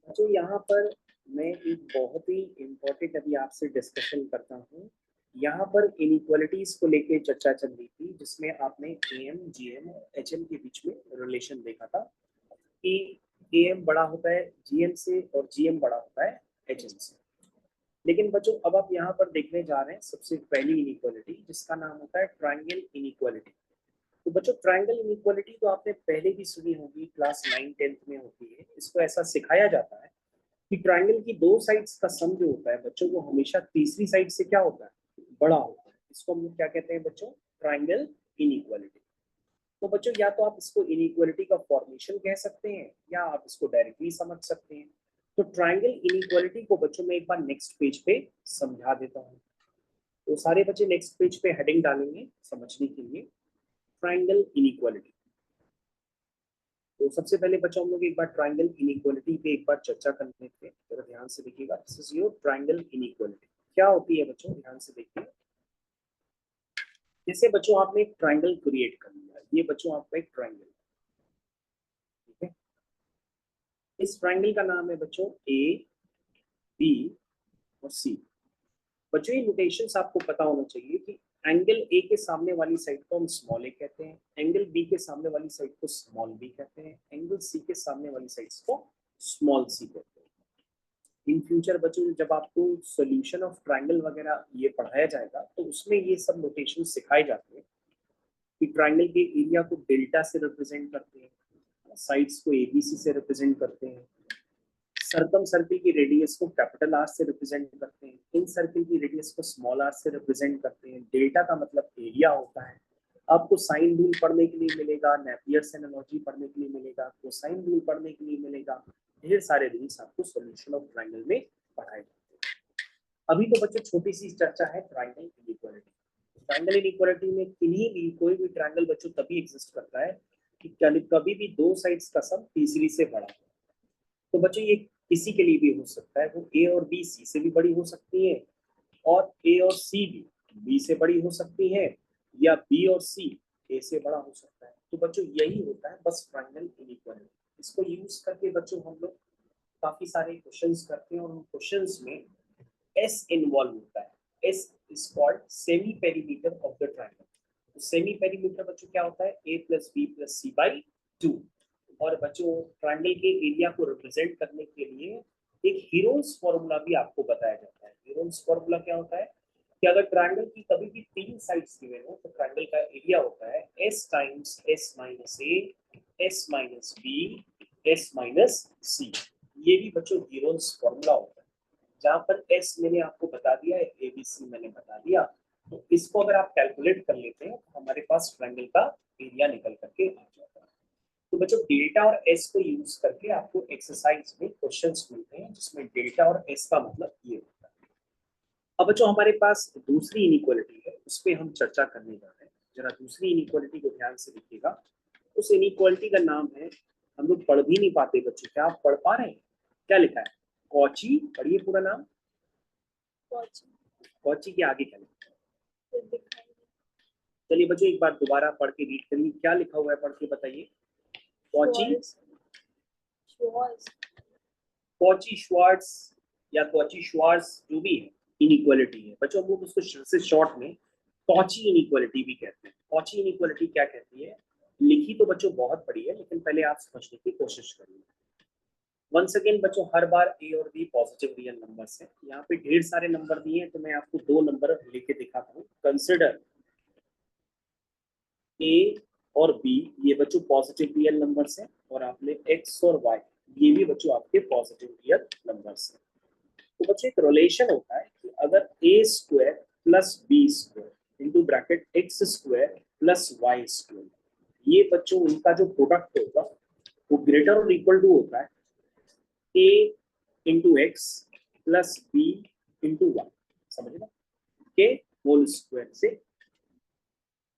तो यहाँ पर मैं एक बहुत ही इम्पोर्टेंट अभी आपसे डिस्कशन करता हूँ। यहाँ पर इनइक्वालिटीज को लेके चर्चा चल रही थी, जिसमें आपने एम, जीएम और एचएम के बीच में रिलेशन देखा था कि एम बड़ा होता है जीएम से और जीएम बड़ा होता है एचएम से। लेकिन बच्चों अब आप यहाँ पर देखने जा रहे हैं सबसे पहली इनइक्वालिटी, जिसका नाम होता है ट्रायंगल इनइक्वालिटी। तो बच्चों ट्रायंगल इनइक्वालिटी तो आपने पहले भी सुनी होगी, क्लास 9-10 में होती है। इसको ऐसा सिखाया जाता है कि ट्रायंगल की दो साइड्स का सम जो होता है बच्चों, वो हमेशा तीसरी साइड से क्या होता है, बड़ा होता है। इसको हम लोग क्या कहते हैं बच्चों, ट्रायंगल इनइक्वालिटी। तो बच्चों या तो आप इसको इनइक्वालिटी का फॉर्मेशन कह सकते हैं या आप इसको डायरेक्टली समझ सकते हैं। तो ट्रायंगल इनइक्वालिटी को बच्चों में एक बार नेक्स्ट पेज पे समझा देता हूँ। तो सारे बच्चे नेक्स्ट पेज पे हेडिंग डालेंगे समझने के लिए, ट्रायंगल इनइक्वालिटी। तो सबसे पहले बच्चों हम लोग एक बार ट्रायंगल इनइक्वालिटी पे एक बार चर्चा कर लेते हैं। जरा ध्यान से देखिएगा, this is your triangle inequality. क्या होती है बच्चों, ध्यान से देखिए। जैसे बच्चों आपने एक ट्रायंगल क्रिएट कर लिया, ये बच्चों आपका एक ट्रायंगल, ठीक है। इस ट्रायंगल का नाम है बच्चों ए, बी और सी। बच्चों ये नोटेशंस आपको पता होना चाहिए कि एंगल ए के सामने वाली साइड को हम स्मॉल ए कहते हैं, एंगल बी के सामने वाली साइड को स्मॉल बी कहते हैं, एंगल सी के सामने वाली साइड को स्मॉल सी कहते हैं। इन फ्यूचर बच्चों जब आपको सॉल्यूशन ऑफ ट्रायंगल वगैरह ये पढ़ाया जाएगा तो उसमें ये सब नोटेशन सिखाए जाते हैं कि ट्रायंगल के एरिया को डेल्टा से रिप्रेजेंट करते हैं, साइड्स को एबीसी से रिप्रेजेंट करते हैं, सर्कम सर्किल की रेडियस को कैपिटल आर से रिप्रेजेंट करते हैं, इन सर्किल की रेडियस को स्मॉल आर से रिप्रेजेंट करते हैं। डेल्टा का मतलब एरिया होता है। आपको साइन रूल पढ़ने के लिए मिलेगा, नेपियर्स एनालॉजी पढ़ने के लिए मिलेगा, कोसाइन रूल पढ़ने के लिए मिलेगा। ढेर सारे रूल्स आपको सॉल्यूशन ऑफ ट्रायंगल में पढ़ाए जाते हैं। अभी तो बच्चों छोटी सी चर्चा है ट्रायंगल इनइक्वालिटी। ट्रायंगल इनइक्वालिटी में किन्हीं भी कोई भी ट्रायंगल बच्चों तभी एग्जिस्ट करता है कि कभी भी दो साइड्स का सम तीसरी से बड़ा हो। तो बच्चों ये किसी के लिए भी हो सकता है, वो ए और बी सी से भी बड़ी हो सकती है, और ए और सी भी बी से बड़ी हो सकती है, या बी और सी ए से बड़ा हो सकता है। तो बच्चों यही होता है बस ट्रायंगल इनइक्वालिटी। इसको यूज करके बच्चों हम लोग काफी सारे क्वेश्चंस करते हैं, और उन क्वेश्चंस में एस इन्वॉल्व होता है। S is called semi perimeter of the triangle. तो सेमी पेरीमीटर बच्चों क्या होता है, A plus B plus C by 2। और बच्चों ट्रायंगल के एरिया को रिप्रेजेंट करने के लिए एक हीरोन्स फॉर्मूला भी आपको बताया जाता है। हीरोन्स फॉर्मूला क्या होता है कि अगर ट्रायंगल की कभी भी तीन साइड्स गिवन हो तो ट्रायंगल का एरिया होता है S times S minus A, S minus B, S minus C. ये भी बच्चों हीरोन्स फॉर्मूला होता है, जहां पर एस मैंने आपको बता दिया है, एबीसी मैंने बता दिया। तो इसको अगर आप कैलकुलेट कर लेते हैं तो हमारे पास ट्रायंगल का एरिया निकल करके आ जाता है। तो बच्चों डेल्टा और एस को यूज करके आपको एक्सरसाइज में क्वेश्चंस मिलते हैं, जिसमें डेल्टा और एस का मतलब ये होता है। अब बच्चों हमारे पास दूसरी इनइक्वालिटी है, उस पर हम चर्चा करने जा रहे हैं। जरा दूसरी इनइक्वालिटी को ध्यान से देखिएगा। उस इनइक्वालिटी का नाम है, हम लोग पढ़ भी नहीं पाते बच्चों, क्या आप पढ़ पा रहे हैं, क्या लिखा है, कॉची। पढ़िए पूरा नाम, कॉची के आगे क्या लिखा है। चलिए बच्चों एक बार दोबारा पढ़ के रीड करिए, क्या लिखा हुआ है, पढ़ के बताइए। कॉची, कॉची श्वार्ट्ज या कॉची श्वार्ट्ज जो भी है, इनइक्वालिटी है बच्चों। हम लोग उसको से शॉर्ट में कॉची इनइक्वालिटी भी कहते हैं। कॉची इनइक्वालिटी क्या कहती है, लिखी तो बच्चों बहुत बड़ी है, लेकिन पहले आप समझने की कोशिश करिए। वंस अगेन बच्चों हर बार ए और बी पॉजिटिव रियल नंबर्स हैं। यहाँ पे ढेर सारे नंबर दिए हैं, तो मैं आपको दो नंबर लेके दिखाता हूँ। कंसिडर ए और बी, ये बच्चों पॉजिटिव रियल नंबर्स हैं, और आपने एक्स और वाई, ये भी बच्चों आपके पॉजिटिव रियल नंबर्स हैं। तो बच्चों एक रिलेशन होता है कि अगर A square plus B square into bracket X square plus Y square, ये बच्चों उनका जो प्रोडक्ट होगा वो ग्रेटर और इक्वल टू होता है A into X plus B into Y, समझ ना, के होल स्क्वायर से।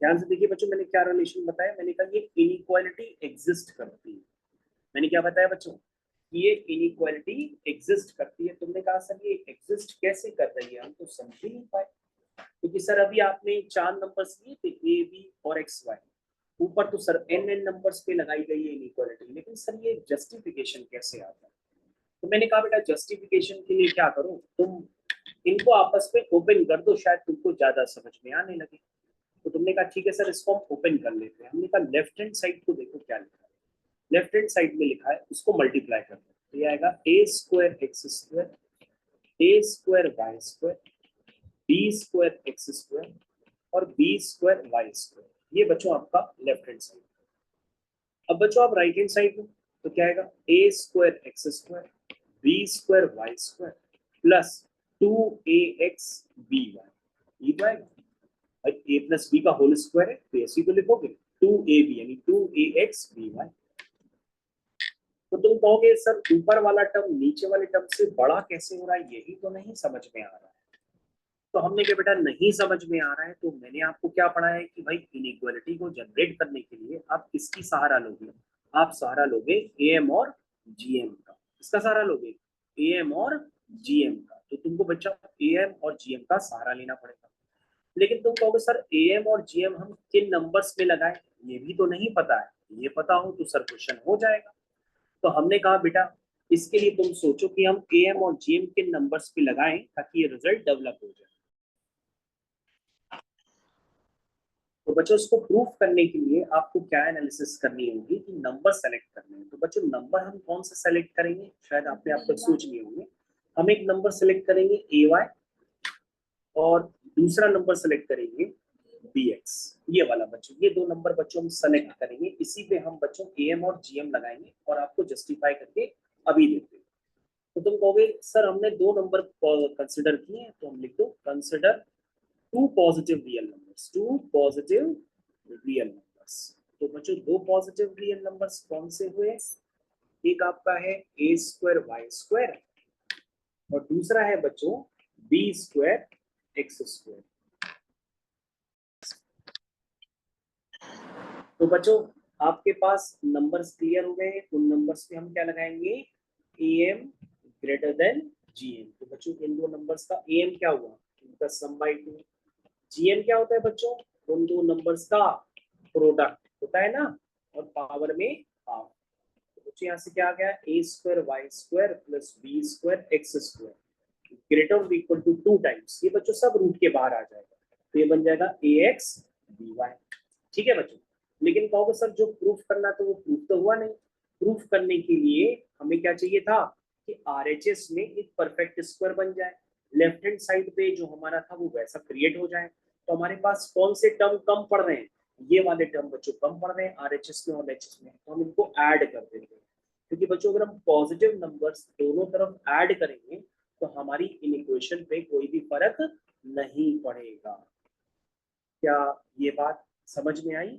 ध्यान से देखिए बच्चों, मैंने क्या रिलेशन बताया, मैंने कहा ये इनइक्वालिटी एग्जिस्ट करती है। मैंने क्या बताया बच्चों, ये इनइक्वालिटी एग्जिस्ट करती है। तुमने कहा सर ये एग्जिस्ट कैसे कर रही है, हम तो समझ ही नहीं पाए, क्योंकि सर अभी आपने चार नंबर्स लिए थे ए बी और एक्स वाई, ऊपर तो सर एन एन नंबर्स पे लगाई गई है इनइक्वालिटी, लेकिन सर ये जस्टिफिकेशन कैसे आता है। तो मैंने कहा बेटा जस्टिफिकेशन के लिए क्या करो, तुम इनको आपस में ओपन कर दो, शायद तुमको ज्यादा समझ में आने लगे। तो तुमने कहा ठीक है सर, इसको हम ओपन कर लेते हैं। हमने कहा लेफ्ट हैंड साइड को देखो क्या लिखा है। लेफ्ट हैंड साइड में लिखा है, उसको मल्टीप्लाई कर दो, तो ये आएगा A square X square, A square Y square, B square X square और बी स्क्वायर वाई स्क्वायर। ये बच्चों आपका लेफ्ट हैंड साइड। अब बच्चों आप राइट हैंड साइड में, तो क्या आएगा, A square X square, B square Y square plus 2ax by, ये तो आएगा ए प्लस बी का होल स्क्वायर है, तो ऐसे को लिखोगे 2ab यानी 2ax by। तो तुम कहोगे सर ऊपर वाला टर्म नीचे वाले टर्म से बड़ा कैसे हो रहा है, यही तो नहीं समझ में आ रहा है। तो हमने क्या बेटा नहीं समझ में आ रहा है, तो मैंने आपको क्या पढ़ाया है कि भाई इनइक्वालिटी को जनरेट करने के लिए आप किसकी सहारा लोगे, आप सहारा लोगे एएम और जीएम का। किसका सहारा लोगे, एएम और जीएम का। तो तुमको बच्चा एएम और जीएम का सहारा लेना पड़ेगा। लेकिन तुम कहोगे सर एएम और जीएम हम किन नंबर्स में लगाएं, ये भी तो नहीं पता है। ये पता हो तो सर क्वेश्चन हो जाएगा। तो हमने कहा बेटा इसके लिए तुम सोचो कि हम एएम और जीएम किन नंबर्स पे लगाएं ताकि ये रिजल्ट डेवलप हो जाए। तो बच्चों इसको प्रूफ करने के लिए आपको क्या एनालिसिस करनी होगी कि नंबर सेलेक्ट करने हैं। तो बच्चों नंबर हम कौन सा सेलेक्ट करेंगे, शायद आपने आप तक सोच लिए होंगे। हम एक नंबर सेलेक्ट करेंगे ए वाई और दूसरा नंबर सेलेक्ट करेंगे बी एक्स, ये वाला बच्चों। ये दो नंबर बच्चों हम सेलेक्ट करेंगे, इसी पे हम बच्चों एम और जीएम लगाएंगे और आपको जस्टिफाई करके अभी देते हैं। तो तुम कहोगे सर हमने दो नंबर कंसिडर किए हैं, तो हम लिख दो consider two positive real numbers, two positive real numbers. तो बच्चों दो पॉजिटिव रियल नंबर्स कौन से हुए, एक आपका है ए स्क्वायर वाई स्क्वायर और दूसरा है बच्चों बी स्क्वायर एक्स स्क्वायर। तो बच्चों आपके पास नंबर्स क्लियर हो गए, उन नंबर्स पे हम क्या लगाएंगे, एम ग्रेटर देन जीएम। तो बच्चों इन दो नंबर्स का एम क्या हुआ, इनका सम बाय 2। जीएम क्या होता है बच्चों, उन दो नंबर्स का प्रोडक्ट होता है ना, और पावर में हाफ। तो बच्चों यहाँ से क्या आ गया, A square Y square plus B square X square greater और इक्वल टू 2 टाइम्स। ये बच्चों सब रूट के बाहर आ जाएगा, तो ये बन जाएगा ए एक्स बी वाई। ठीक है बच्चों। लेकिन कहोगे सर जो प्रूफ करना तो वो प्रूफ तो हुआ नहीं। प्रूफ करने के लिए हमें क्या चाहिए था कि आरएचएस में एक परफेक्ट स्क्वायर बन जाए, लेफ्ट हैंड साइड पे जो हमारा था वो वैसा क्रिएट हो जाए। तो हमारे पास कौन से टर्म कम पड़ रहे हैं, ये वाले टर्म बच्चों कम पड़ रहे हैं आरएचएस में और एचएस में, तो हम इनको ऐड कर देते हैं। क्योंकि बच्चों अगर हम पॉजिटिव नंबर्स दोनों तरफ ऐड करेंगे तो हमारी इन इक्वेशन पे कोई भी फर्क नहीं पड़ेगा। क्या ये बात समझ में आई।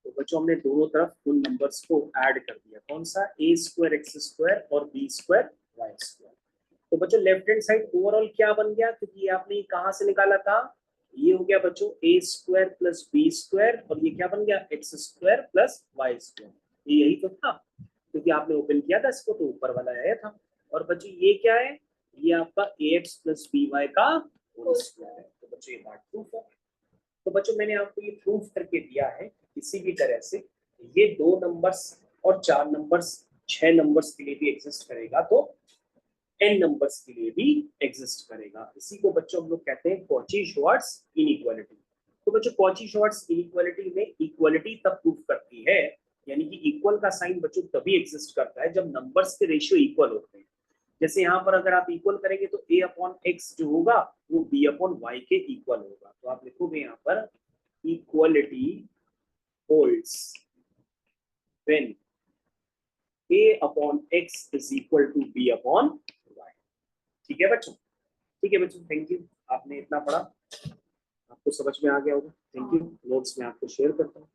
तो बच्चों हमने दोनों तरफ उन नंबर्स को ऐड कर दिया, कौन सा, ए स्क्वायर एक्स स्क्वायर और बी स्क्वायर वाई स्क्वायर। तो बच्चों लेफ्ट हैंड साइड ओवरऑल क्या बन गया, क्योंकि ये आपने कहां से निकाला था, ये हो गया बच्चों A square plus B square और ये क्या बन गया x square plus Y square. ये यही तो था, क्योंकि आपने ओपन किया था इसको तो ऊपर वाला आया था। और बच्चों ये क्या है, ये आपका ए एक्स प्लस बी वाई का होल स्क्वायर है। तो बच्चों ये बात प्रूफ है। तो बच्चों मैंने आपको ये प्रूफ करके दिया है किसी भी तरह से ये दो नंबर्स और चार नंबर्स 6 नंबर्स के लिए भी एग्जिस्ट करेगा तो n नंबर्स के लिए भी एग्जिस्ट करेगा। इसी को बच्चों हम लोग कहते हैं कॉची-श्वार्ट्ज इनइक्वालिटी। तो बच्चों कॉची-श्वार्ट्ज इनइक्वालिटी में इक्वालिटी तब प्रूफ करती है, यानी कि इक्वल का साइन बच्चों तभी एग्जिस्ट करता है जब नंबर्स के रेशियो इक्वल होते हैं। जैसे यहाँ पर अगर आप इक्वल करेंगे तो a अपॉन एक्स जो होगा वो b अपॉन वाई के इक्वल होगा। तो आप लिखोगे यहाँ पर equality holds when a upon x is equal to b upon y। ठीक है बच्चों, ठीक है बच्चों, थैंक यू। आपने इतना पढ़ा, आपको समझ में आ गया होगा। Thank you. नोट्स में आपको शेयर करता हूँ।